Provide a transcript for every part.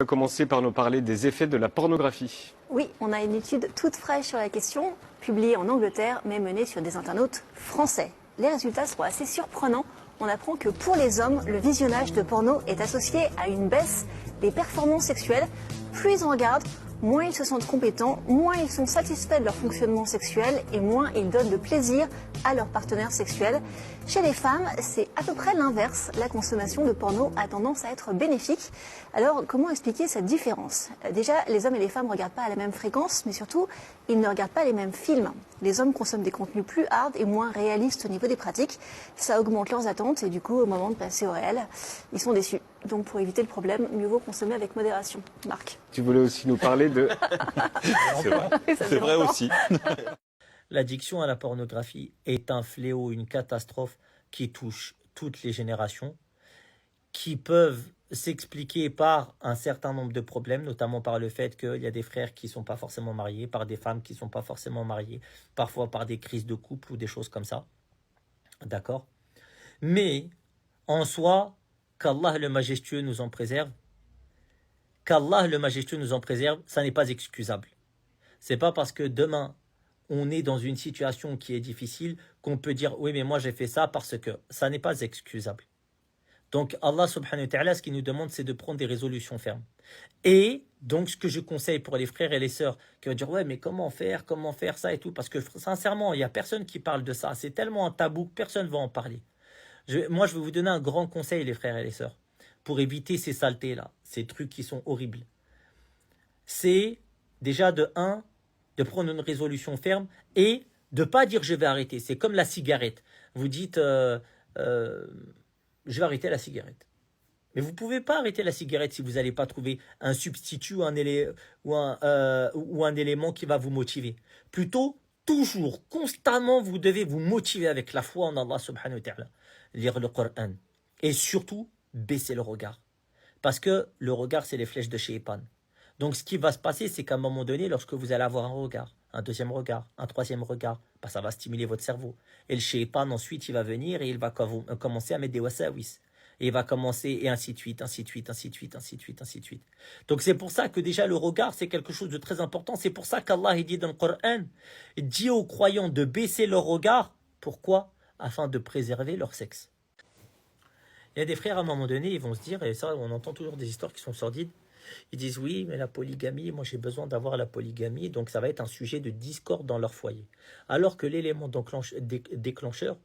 commencer par nous parler des effets de la pornographie. Oui, on a une étude toute fraîche sur la question, publiée en Angleterre, mais menée sur des internautes français. Les résultats sont assez surprenants. On apprend que pour les hommes, le visionnage de porno est associé à une baisse des performances sexuelles. Plus ils en regardent, moins ils se sentent compétents, moins ils sont satisfaits de leur fonctionnement sexuel et moins ils donnent de plaisir à leur partenaire sexuel. Chez les femmes, c'est à peu près l'inverse. La consommation de porno a tendance à être bénéfique. Alors, comment expliquer cette différence? Déjà, les hommes et les femmes ne regardent pas à la même fréquence, mais surtout, ils ne regardent pas les mêmes films. Les hommes consomment des contenus plus hard et moins réalistes au niveau des pratiques. Ça augmente leurs attentes et du coup, au moment de passer au réel, ils sont déçus. Donc, pour éviter le problème, mieux vaut consommer avec modération. Marc. Tu voulais aussi nous parler de... C'est vrai, c'est vrai aussi. L'addiction à la pornographie est un fléau, une catastrophe qui touche toutes les générations, qui peuvent s'expliquer par un certain nombre de problèmes, notamment par le fait qu'il y a des frères qui ne sont pas forcément mariés, par des femmes qui ne sont pas forcément mariées, parfois par des crises de couple ou des choses comme ça. D'accord? Mais, en soi, qu'Allah le Majestueux nous en préserve, ça n'est pas excusable. C'est pas parce que demain, on est dans une situation qui est difficile qu'on peut dire « oui, mais moi j'ai fait ça parce que… » Ça n'est pas excusable. Donc Allah subhanahu wa ta'ala, ce qu'il nous demande, c'est de prendre des résolutions fermes. Et donc ce que je conseille pour les frères et les sœurs qui vont dire « ouais, mais comment faire ça et tout ?» Parce que sincèrement, il n'y a personne qui parle de ça. C'est tellement un tabou que personne ne va en parler. Moi, je vais vous donner un grand conseil, les frères et les sœurs, pour éviter ces saletés-là, ces trucs qui sont horribles. C'est déjà de prendre une résolution ferme et de ne pas dire je vais arrêter. C'est comme la cigarette. Vous dites je vais arrêter la cigarette. Mais vous ne pouvez pas arrêter la cigarette si vous n'allez pas trouver un substitut ou un élément qui va vous motiver. Plutôt, toujours, constamment, vous devez vous motiver avec la foi en Allah subhanahu wa ta'ala. Lire le Coran. Et surtout, baisser le regard. Parce que le regard, c'est les flèches de Shaytan. Donc, ce qui va se passer, c'est qu'à un moment donné, lorsque vous allez avoir un regard, un deuxième regard, un troisième regard, ça va stimuler votre cerveau. Et le shaitan, ensuite, il va venir et il va commencer à mettre des wasawis. Et il va commencer, et ainsi de suite, ainsi de suite, ainsi de suite, ainsi de suite, ainsi de suite. Donc, c'est pour ça que déjà, le regard, c'est quelque chose de très important. C'est pour ça qu'Allah, il dit dans le Coran, il dit aux croyants de baisser leur regard. Pourquoi? Afin de préserver leur sexe. Il y a des frères, à un moment donné, ils vont se dire, et ça, on entend toujours des histoires qui sont sordides, ils disent oui, mais la polygamie, moi j'ai besoin d'avoir la polygamie, donc ça va être un sujet de discorde dans leur foyer. Alors que l'élément déclencheur,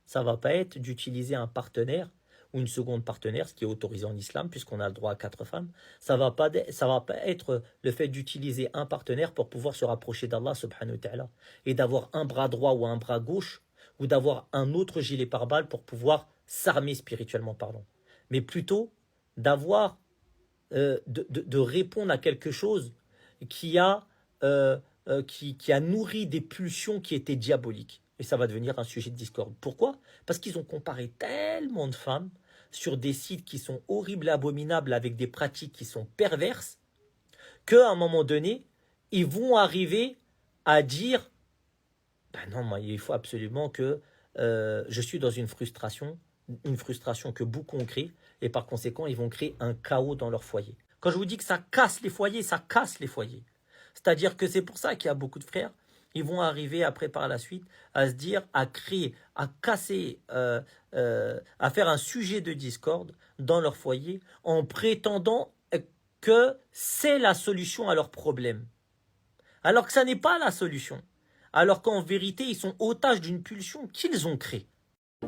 ça va pas être d'utiliser un partenaire ou une seconde partenaire, ce qui est autorisé en islam, puisqu'on a le droit à 4 femmes. Ça va pas être le fait d'utiliser un partenaire pour pouvoir se rapprocher d'Allah subhanahu wa ta'ala, et d'avoir un bras droit ou un bras gauche, ou d'avoir un autre gilet pare-balles pour pouvoir s'armer spirituellement parlant. Mais plutôt d'avoir de répondre à quelque chose qui a nourri des pulsions qui étaient diaboliques. Et ça va devenir un sujet de discorde. Pourquoi? Parce qu'ils ont comparé tellement de femmes sur des sites qui sont horribles et abominables avec des pratiques qui sont perverses qu'à un moment donné, ils vont arriver à dire ben non, moi, il faut absolument que je suis dans une frustration que beaucoup ont créée, et par conséquent, ils vont créer un chaos dans leur foyer. Quand je vous dis que ça casse les foyers, ça casse les foyers. C'est-à-dire que c'est pour ça qu'il y a beaucoup de frères, ils vont arriver après par la suite à se dire, à créer, à casser, à faire un sujet de discorde dans leur foyer en prétendant que c'est la solution à leurs problèmes. Alors que ça n'est pas la solution. Alors qu'en vérité, ils sont otages d'une pulsion qu'ils ont créée.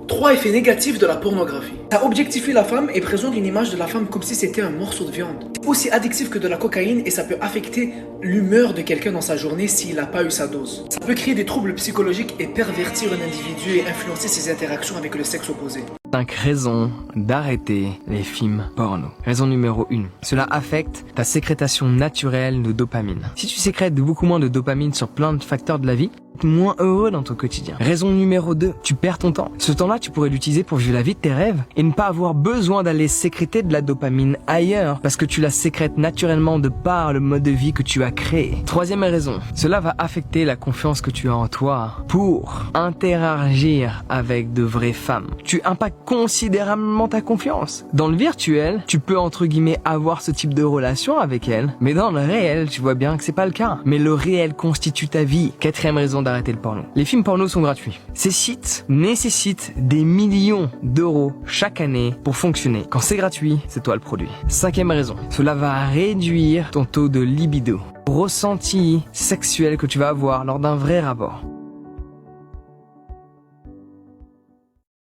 3 effets négatifs de la pornographie. Ça objectifie la femme et présente une image de la femme comme si c'était un morceau de viande. C'est aussi addictif que de la cocaïne et ça peut affecter l'humeur de quelqu'un dans sa journée s'il n'a pas eu sa dose. Ça peut créer des troubles psychologiques et pervertir un individu et influencer ses interactions avec le sexe opposé. 5 raisons d'arrêter les films porno. Raison numéro 1. Cela affecte ta sécrétation naturelle de dopamine. Si tu sécrètes beaucoup moins de dopamine sur plein de facteurs de la vie, moins heureux dans ton quotidien. Raison numéro 2, tu perds ton temps. Ce temps-là, tu pourrais l'utiliser pour vivre la vie de tes rêves et ne pas avoir besoin d'aller sécréter de la dopamine ailleurs parce que tu la sécrètes naturellement de par le mode de vie que tu as créé. Troisième raison, cela va affecter la confiance que tu as en toi pour interagir avec de vraies femmes. Tu impactes considérablement ta confiance. Dans le virtuel, tu peux entre guillemets avoir ce type de relation avec elles, mais dans le réel, tu vois bien que c'est pas le cas. Mais le réel constitue ta vie. Quatrième raison d'arrêter le porno. Les films porno sont gratuits. Ces sites nécessitent des millions d'euros chaque année pour fonctionner. Quand c'est gratuit, c'est toi le produit. Cinquième raison, cela va réduire ton taux de libido, ressenti sexuel que tu vas avoir lors d'un vrai rapport.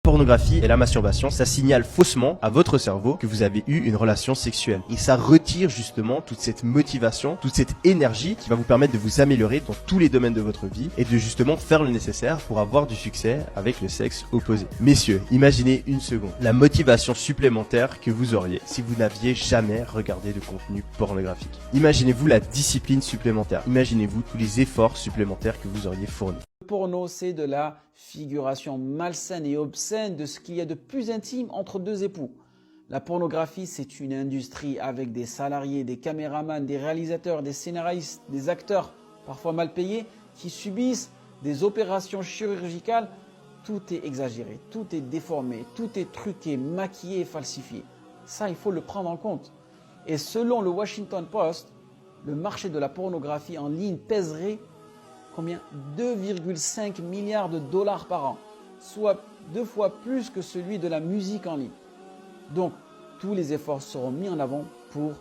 Pornographie et la masturbation, ça signale faussement à votre cerveau que vous avez eu une relation sexuelle. Et ça retire justement toute cette motivation, toute cette énergie qui va vous permettre de vous améliorer dans tous les domaines de votre vie et de justement faire le nécessaire pour avoir du succès avec le sexe opposé. Messieurs, imaginez une seconde la motivation supplémentaire que vous auriez si vous n'aviez jamais regardé de contenu pornographique. Imaginez-vous la discipline supplémentaire. Imaginez-vous tous les efforts supplémentaires que vous auriez fournis. Le porno, c'est de la figuration malsaine et obscène de ce qu'il y a de plus intime entre deux époux. La pornographie, c'est une industrie avec des salariés, des caméramans, des réalisateurs, des scénaristes, des acteurs, parfois mal payés, qui subissent des opérations chirurgicales. Tout est exagéré, tout est déformé, tout est truqué, maquillé et falsifié. Ça, il faut le prendre en compte. Et selon le Washington Post, le marché de la pornographie en ligne pèserait combien 2,5 milliards de dollars par an, soit 2 fois plus que celui de la musique en ligne. Donc, tous les efforts seront mis en avant pour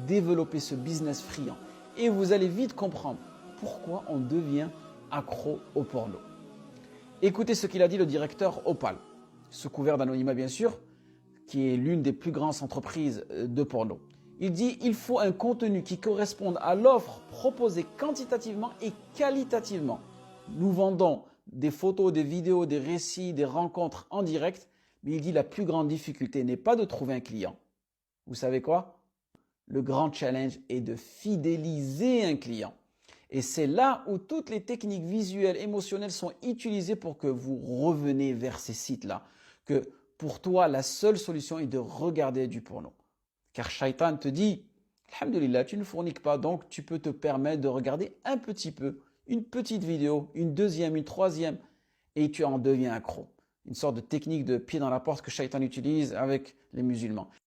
développer ce business friand. Et vous allez vite comprendre pourquoi on devient accro au porno. Écoutez ce qu'il a dit le directeur Opal, sous couvert d'anonymat bien sûr, qui est l'une des plus grandes entreprises de porno. Il dit « Il faut un contenu qui corresponde à l'offre proposée quantitativement et qualitativement. Nous vendons des photos, des vidéos, des récits, des rencontres en direct, mais il dit la plus grande difficulté n'est pas de trouver un client. Vous savez quoi? Le grand challenge est de fidéliser un client. Et c'est là où toutes les techniques visuelles, émotionnelles sont utilisées pour que vous reveniez vers ces sites-là. Que pour toi, la seule solution est de regarder du porno. Car Shaitan te dit, alhamdoulilah, tu ne fourniques pas, donc tu peux te permettre de regarder un petit peu, une petite vidéo, une deuxième, une troisième, et tu en deviens accro. Une sorte de technique de pied dans la porte que Shaitan utilise avec les musulmans.